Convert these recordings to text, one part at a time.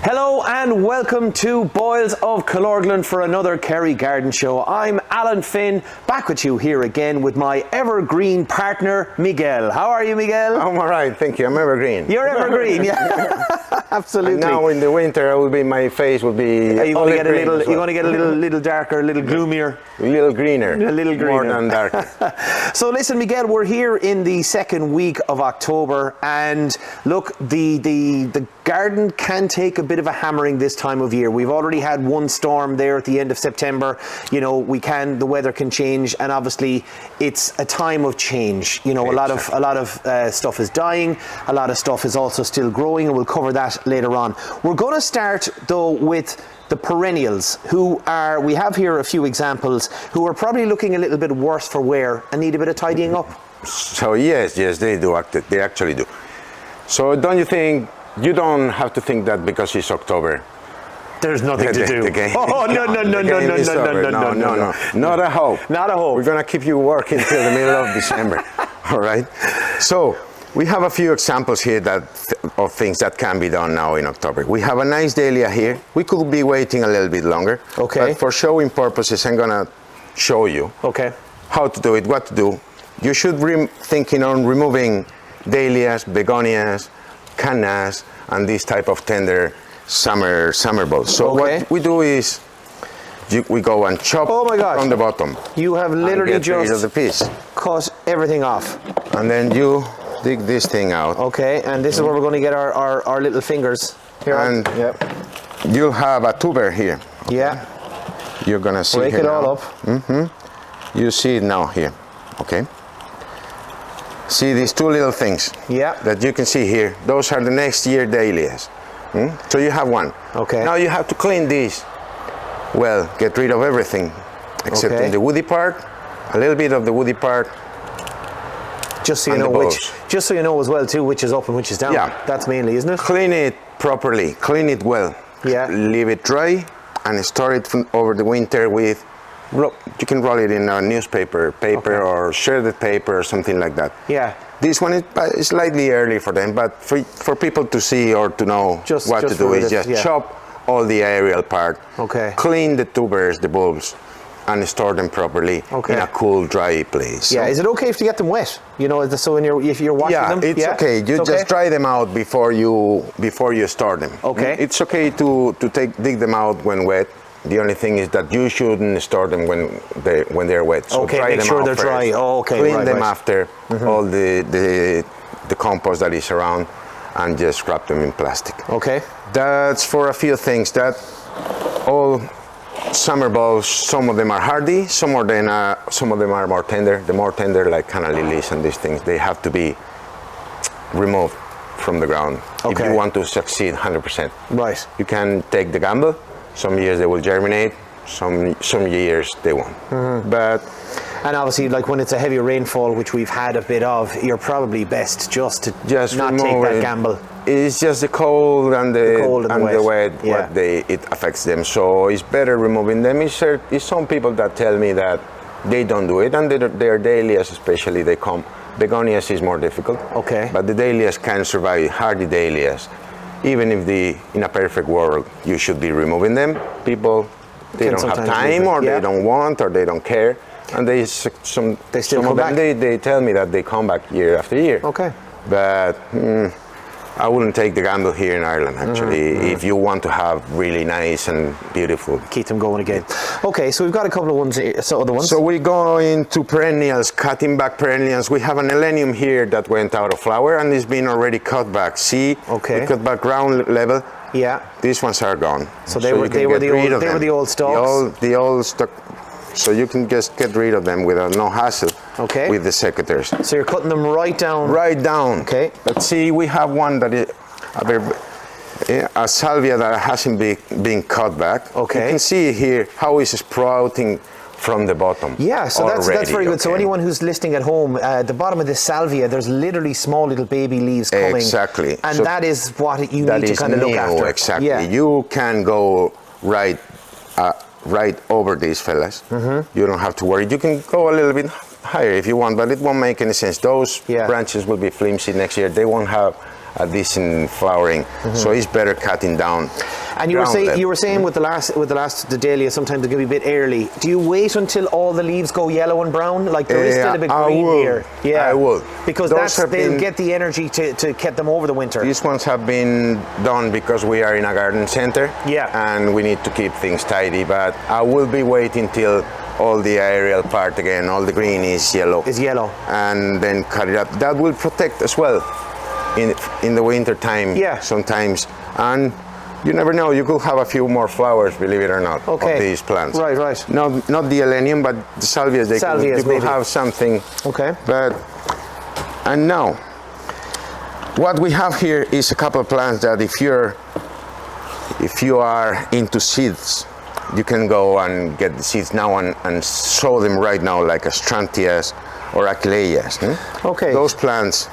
Hello and welcome to Boils of Killorglin for another Kerry Garden Show. I'm Alan Finn, back with you here again with my evergreen partner, Miguel. How are you, Miguel? I'm all right, thank you. I'm evergreen. You're evergreen, yeah. Absolutely. And now in the winter, my face will be. You want to get a little darker, a little gloomier, a little greener, more than darker. So listen, Miguel, we're here in the second week of October, and look, the garden can take a bit of a hammering this time of year. We've already had one storm there at the end of September. You know, the weather can change, and obviously it's a time of change. You know, a lot of stuff is dying, a lot of stuff is also still growing, and we'll cover that later on. We're going to start though with the perennials, we have here a few examples who are probably looking a little bit worse for wear and need a bit of tidying up. So yes, they do. They actually do. So don't you think? You don't have to think that because it's October. There's nothing to do. Oh, no. Not a hope. Not a hope. We're going to keep you working till the middle of December. All right? So we have a few examples here of things that can be done now in October. We have a nice dahlia here. We could be waiting a little bit longer. Okay. But for showing purposes, I'm going to show you how to do it, what to do. You should be thinking on removing dahlias, begonias, cannas, and this type of tender summer bulbs. So what we do is we go and chop from the bottom. You have literally just rid of the piece. Cut everything off. And then you dig this thing out. Okay, and this is where we're going to get our little fingers. Here. And you'll have a tuber here. Yeah. You're going to see Break it all up. Mm-hmm. You see it now here. Okay. See these two little things that you can see here? Those are the next year dahlias. So you have one. Okay. Now you have to clean these. Well, get rid of everything except in the woody part, a little bit of the woody part. Just so you know as well too, which is up and which is down. Yeah. That's mainly, isn't it? Clean it properly. Clean it well. Yeah. Leave it dry and store it over the winter with. You can roll it in a newspaper, or shredded paper or something like that. Yeah. This one is slightly early for them, but for people to see or to know what to do is just chop all the aerial part, clean the tubers, the bulbs, and store them properly in a cool, dry place. Yeah, is it okay if you get them wet? You know, so if you're washing them? Yeah, it's okay. You just dry them out before you store them. Okay. It's okay to dig them out when wet. The only thing is that you shouldn't store them when they're wet. So dry make them sure out they're first. dry. Oh, okay. Clean them after all the compost that is around, and just wrap them in plastic. Okay. That's for a few things. That all summer bulbs, some of them are hardy, some of them are more tender. The more tender, like canna lilies and these things, they have to be removed from the ground if you want to succeed 100%. Right. You can take the gamble. Some years they will germinate, some years they won't. And obviously, like when it's a heavy rainfall, which we've had a bit of, you're probably best just to not take that gamble. It's just the cold and the wet it affects them. So it's better removing them. It's some people that tell me that they don't do it, and their dahlias especially, they come. Begonias is more difficult. Okay. But the dahlias can survive, hardy dahlias. Even if in a perfect world you should be removing them, people they don't have time, or they don't want, or they don't care, and they still come back. They tell me that they come back year after year. Okay. But I wouldn't take the gamble here in Ireland, actually, if you want to have really nice and beautiful. Keep them going again. Okay, so we've got a couple of ones, other ones. So we go into perennials, cutting back perennials. We have an elenium here that went out of flower and it's been already cut back. See, we cut back ground level. Yeah. These ones are gone. So they were the old stalks? The old stock. So you can just get rid of them without no hassle with the secateurs. So you're cutting them right down? Right down. Okay. But see, we have one that is a salvia that hasn't been cut back. Okay. You can see here how it's sprouting from the bottom. Yeah, so that's very good. So anyone who's listening at home, at the bottom of this salvia, there's literally small little baby leaves coming. Exactly. And so that is what you need to kind of look after. Exactly. Yeah. You can go right over these fellas. You don't have to worry. You can go a little bit higher if you want, but it won't make any sense. Those branches will be flimsy next year. They won't have a decent flowering. So it's better cutting down. And you were saying with the last dahlia, sometimes it can be a bit early. Do you wait until all the leaves go yellow and brown? Like there is still a bit green here. Yeah, I would. Because they'll get the energy to keep them over the winter. These ones have been done because we are in a garden center. Yeah. And we need to keep things tidy. But I will be waiting till all the aerial part again, all the green is yellow. And then cut it up. That will protect as well in the winter time sometimes. And you never know, you could have a few more flowers, believe it or not, of these plants. Right. Not the elenium, but the salvias. You could have something. Okay. And now, what we have here is a couple of plants that if you are into seeds, you can go and get the seeds now and sow them right now, like astrantias or achilleias. Okay. Those plants,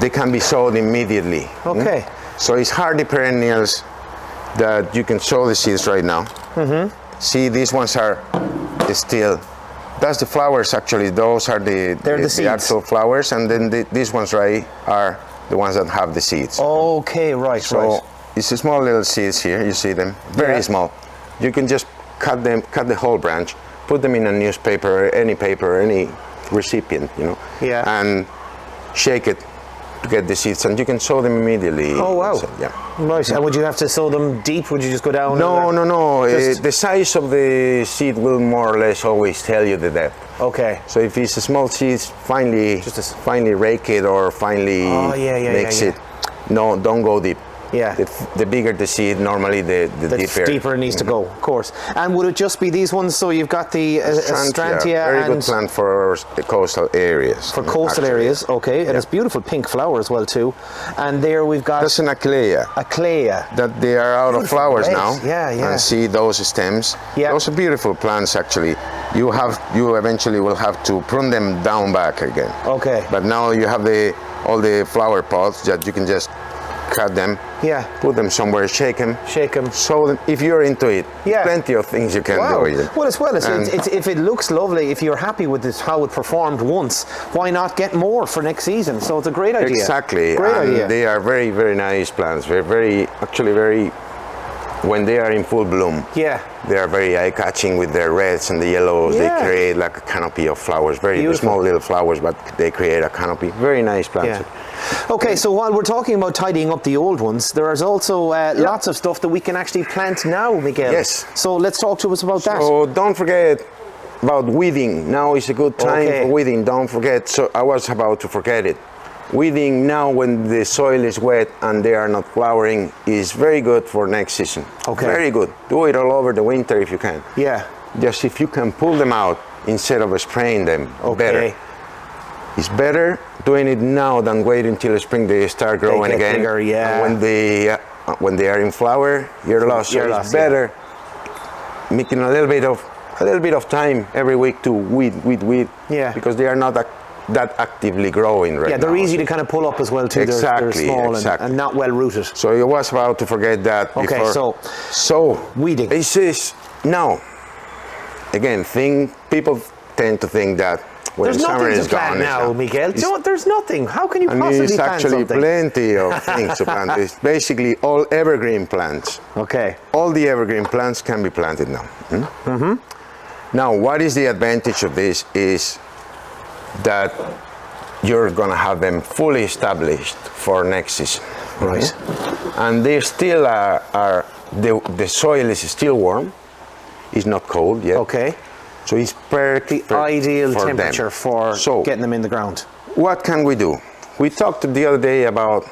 they can be sowed immediately. Okay. So it's hardy perennials that you can sow the seeds right now. See, these ones are still, that's the flowers actually. Those are the actual flowers, and then these ones right are the ones that have the seeds. Okay, right. So it's small little seeds here. You see them, very small. You can just cut the whole branch, put them in a newspaper, any recipient, and shake it to get the seeds, and you can sow them immediately. Oh wow! So, Right. And would you have to sow them deep? Would you just go down? No. The size of the seed will more or less always tell you the depth. Okay. So if it's a small seed, finely rake it or finely mix it. No, don't go deep. Yeah. The bigger the seed, normally the deeper it needs to go, of course. And would it just be these ones? So you've got the astrantia, very good plant for the coastal areas. For coastal areas, okay. And it's beautiful pink flower as well too. And there we've got. That's an achilleia. Achilleia. That they are out of flowers now. Yeah. And see those stems. Yeah. Those are beautiful plants actually. You eventually will have to prune them down back again. Okay. But now you have all the flower pots that you can just cut them, put them somewhere, shake them. So if you're into it, plenty of things you can do with it. Well, as well as if it looks lovely, if you're happy with this, how it performed once, why not get more for next season? So it's a great idea. Exactly. Great idea. They are very, very nice plants. Very, when they are in full bloom, they are very eye-catching with their reds and the yellows. They create like a canopy of flowers, very small little flowers, but they create a canopy. Very nice plants. Okay, so while we're talking about tidying up the old ones, there is also lots of stuff that we can actually plant now, Miguel. Yes. So let's talk to us about that. So don't forget about weeding. Now is a good time for weeding. Don't forget. So I was about to forget it. Weeding now when the soil is wet and they are not flowering is very good for next season. Okay. Very good. Do it all over the winter if you can. Yeah. Just if you can pull them out instead of spraying them, better. It's better doing it now than waiting until spring they start growing again. Bigger, and when they are in flower, you're lost. So it's better making a little bit of time every week to weed. Yeah. Because they are not that actively growing right now. Yeah, they're easy to kind of pull up as well too. Exactly. They're small and not well rooted. So I was about to forget that. Okay, before. So weeding. This is now. Again, people tend to think that. When there's summer nothing is to plant now, Miguel. There's nothing. How can you possibly plant something? There's actually plenty of things to plant. It's basically all evergreen plants. Okay. All the evergreen plants can be planted now. Now, what is the advantage of this is that you're going to have them fully established for next season. Right. And they still the soil is still warm. It's not cold yet. Okay. So it's perfect. The ideal temperature for getting them in the ground. What can we do? We talked the other day about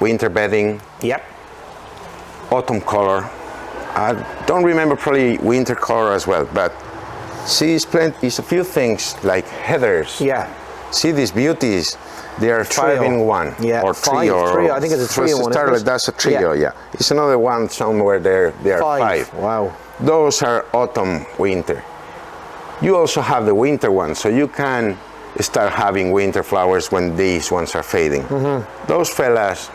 winter bedding. Yep. Autumn color. I don't remember probably winter color as well, but see, it's a few things like heathers. Yeah. See these beauties. They are trio. 5 in 1. Yeah. Or trio. I think it's a trio one. That's a trio, yeah. It's another one somewhere there. There are 5. Wow. Those are autumn, winter. You also have the winter ones, so you can start having winter flowers when these ones are fading. Those fellas,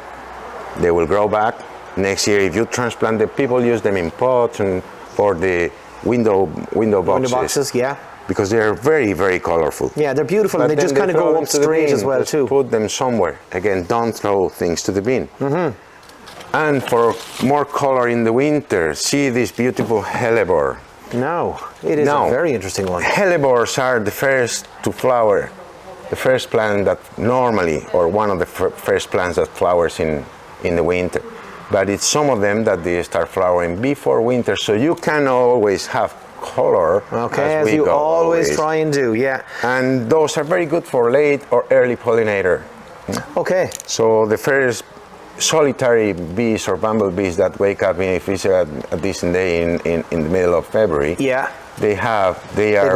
they will grow back. Next year, if you transplant them, people use them in pots and for the window boxes. Yeah. because they are very, very colorful. Yeah, they're beautiful, and they just kind of go up straight as well, too. Put them somewhere. Again, don't throw things to the bin. And for more color in the winter, see this beautiful hellebore. No, it is a very interesting one. Hellebores are the first to flower, the first plant that normally, or one of the first plants that flowers in the winter. But it's some of them that they start flowering before winter, so you can always have color. Okay, as you always try and do, yeah. And those are very good for late or early pollinator. Okay. So the first solitary bees or bumblebees that wake up if it's a decent day in the middle of February, they go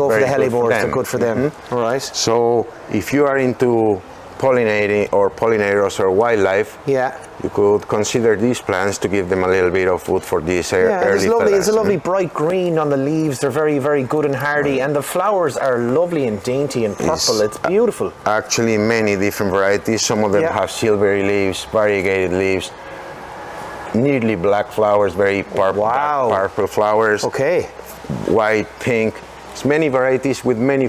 for the hellebores. They're good for them. All right. So if you are into pollinating or pollinators or wildlife, you could consider these plants to give them a little bit of food for these early fellas. It's a lovely bright green on the leaves. They're very, very good and hardy, and the flowers are lovely and dainty and purple. It's beautiful. Actually, many different varieties. Some of them have silvery leaves, variegated leaves, nearly black flowers, very purple flowers. Okay. White, pink. It's many varieties with many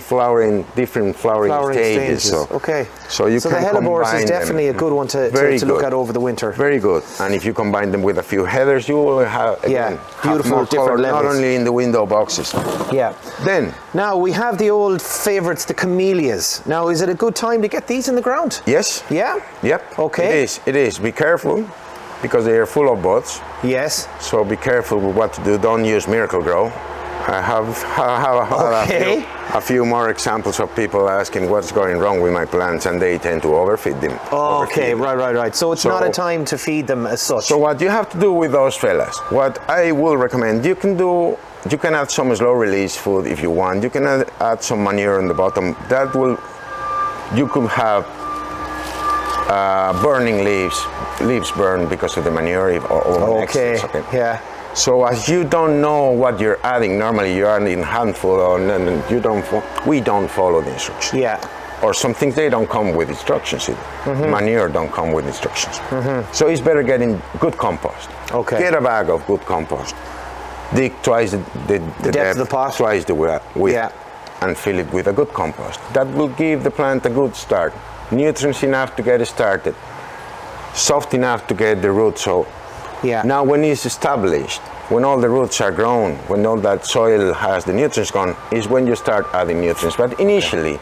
different flowering stages. So you can the hellebores combine is definitely them. A good one to look at over the winter. Very good. And if you combine them with a few heathers, you will have beautiful different levels. Not only in the window boxes. Yeah. Then now we have the old favorites, the camellias. Now, is it a good time to get these in the ground? Yes. Yeah. Yep. Okay. It is. Be careful, because they are full of buds. Yes. So be careful with what to do. Don't use Miracle-Gro. I have a few more examples of people asking what's going wrong with my plants, and they tend to overfeed them. Right. So it's not a time to feed them as such. So what you have to do with those fellas, what I will recommend, you can add some slow release food if you want. You can add some manure on the bottom. You could have burning leaves burn because of the manure or excess. Yeah. So as you don't know what you're adding, normally you're adding handful, we don't follow the instructions. Yeah. Or some things, they don't come with instructions either. Manure don't come with instructions. So it's better getting good compost. Okay. Get a bag of good compost. Dig twice the depth of the pot. Twice the width. And fill it with a good compost. That will give the plant a good start. Nutrients enough to get it started. Soft enough to get the roots. So now when it's established, when all the roots are grown, when all that soil has the nutrients gone, is when you start adding nutrients. But initially,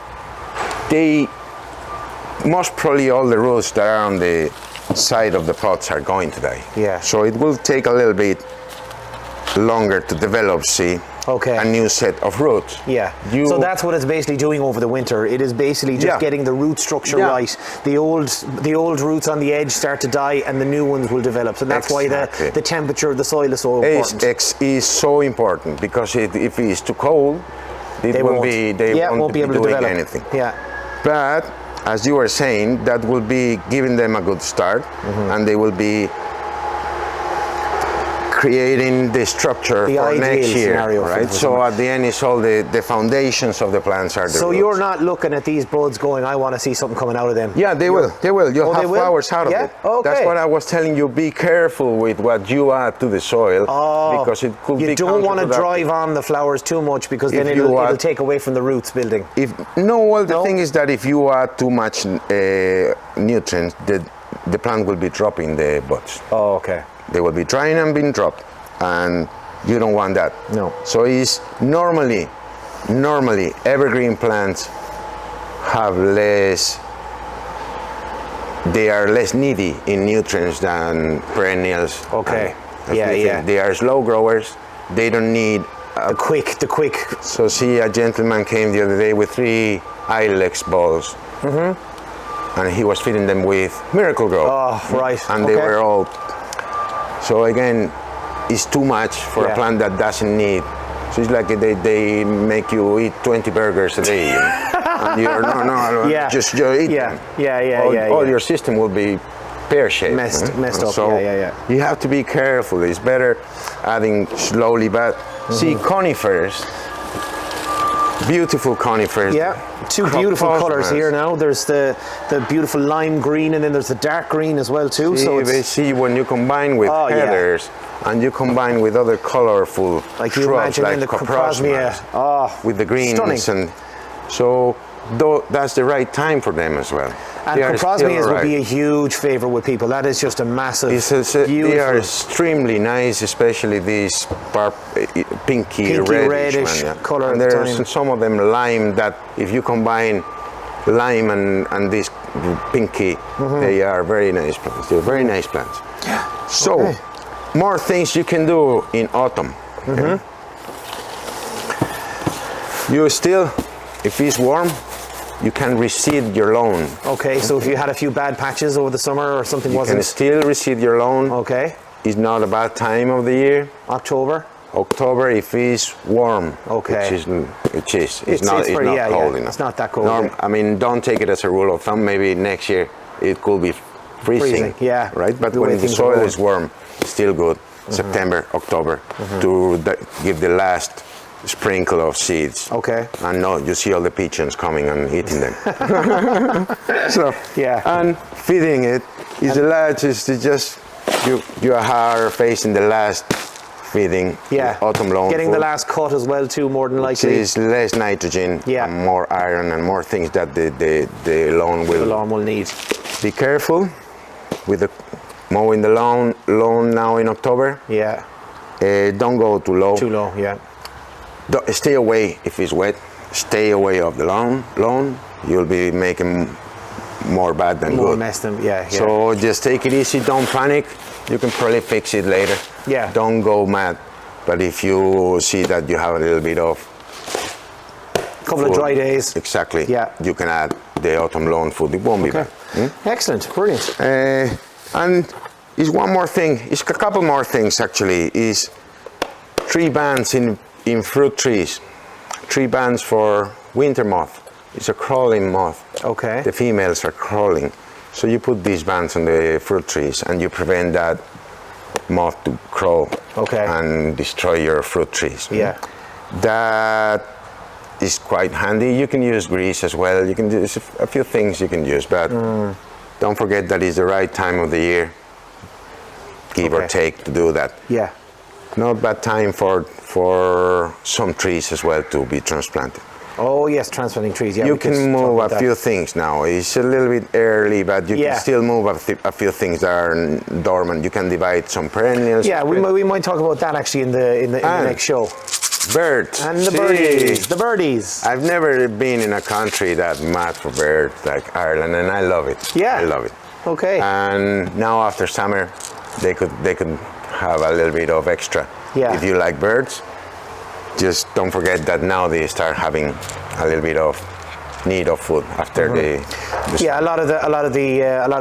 most probably all the roots that are on the side of the pots are going to die. Yeah. So it will take a little bit longer to develop, a new set of roots. Yeah. So that's what it's basically doing over the winter. It is basically just getting the root structure right. The old roots on the edge start to die, and the new ones will develop. So that's why the temperature of the soil is so important. Is so important, because if it's too cold, they won't be able to develop anything. Yeah. But as you were saying, that will be giving them a good start, and they will be creating the structure for next year, right? So at the end, it's all the foundations of the plants are the So roots. you're not looking at these buds going, I want to see something coming out of them. Yeah, they will. You'll have flowers out of it. Okay. That's what I was telling you. Be careful with what you add to the soil, because it could be You don't want to drive on the flowers too much, because then it'll take away from the roots building. The thing is that if you add too much nutrients, the plant will be dropping the buds. Oh, okay. They will be drying and being dropped, and you don't want that. No. So it's normally evergreen plants have they are less needy in nutrients than perennials. Okay. They are slow growers. They don't need the quick. So a gentleman came the other day with 3 Ilex balls. And he was feeding them with Miracle-Gro. Oh, right. And they were all. So again, it's too much for a plant that doesn't need. So it's like they make you eat 20 burgers a day. And you're just eat them. All your system will be pear-shaped. Messed up. So you have to be careful. It's better adding slowly. But see, conifers, beautiful conifers. Yeah, two beautiful colours here now. There's the beautiful lime green, and then there's the dark green as well too. See, so it's, see when you combine with heathers and you combine with other colourful like you shrubs imagine like in the coprosmia, with the greens, stunning. and so that's the right time for them as well. And coprosmias would be a huge favourite with people. That is just a massive, beautiful. They are extremely nice, especially these pinky reddish colour. And there's some of them lime that if you combine lime and this pinky, they are very nice plants. They're very nice plants. Yeah. So, more things you can do in autumn. Okay? You still, if it's warm, you can reseed your lawn. Okay, so if you had a few bad patches over the summer or something you can still reseed your lawn. Okay. It's not a bad time of the year. October if it's warm. Okay. It's not cold enough. It's not that cold. I mean, don't take it as a rule of thumb. Maybe next year it could be freezing. Yeah. Right? But when the soil is warm, it's still good. September, October, to give the last sprinkle of seeds. Okay. And no, you see all the pigeons coming and eating them. So and feeding it is the largest. It's just you are facing the last feeding. Yeah. Autumn lawn. Getting the last cut as well too, more than likely. It is less nitrogen, and more iron, and more things that the lawn will need. Be careful with the mowing the lawn now in October. Yeah. Don't go too low. Too low, yeah. Stay away if it's wet. Stay away of the lawn. You'll be making more bad than good. More mess than, yeah. So just take it easy. Don't panic. You can probably fix it later. Yeah. Don't go mad. But if you see that you have a little bit of couple of dry days. Exactly. Yeah. You can add the autumn lawn food. It won't be bad. Excellent. Brilliant. And is one more thing. It's a couple more things actually. Is tree bands in fruit trees. Tree bands for winter moth. It's a crawling moth. Okay. The females are crawling. So you put these bands on the fruit trees and you prevent that moth to crawl and destroy your fruit trees. Yeah. That is quite handy. You can use grease as well. You can do a few things you can use, but don't forget that it's the right time of the year, give or take, to do that. Yeah. Not bad time for some trees as well to be transplanted. Oh yes, transplanting trees. Yeah, you can move a few things now. It's a little bit early, but you can still move a few things that are dormant. You can divide some perennials. Yeah, we might talk about that actually in the next show. Birds. And the birdies. The birdies. I've never been in a country that mad for birds like Ireland, and I love it. Yeah. I love it. Okay. And now after summer, they could have a little bit of extra. Yeah. If you like birds, just don't forget that now they start having a little bit of need of food after the a lot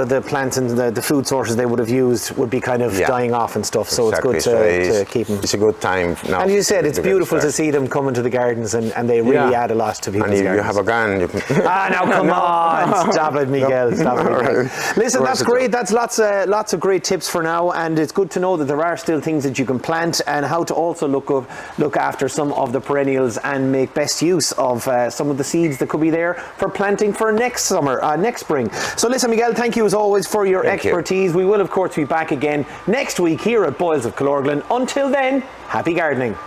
of the plants and the food sources they would have used would be kind of dying off and stuff. So exactly. It's good to keep them. It's a good time now. And you said it's beautiful to see them come into the gardens and they really add a lot to people's gardens. And if you have a gun, you can. Now come on, stop it, Miguel. Stop it, Miguel. Listen, that's great. That's lots of great tips for now, and it's good to know that there are still things that you can plant and how to also look after some of the perennials and make best use of some of the seeds that could be there for planting for next summer, next spring. So listen, Miguel, thank you as always for your expertise. We will of course be back again next week here at Boyles of Killorglin. Until then, happy gardening.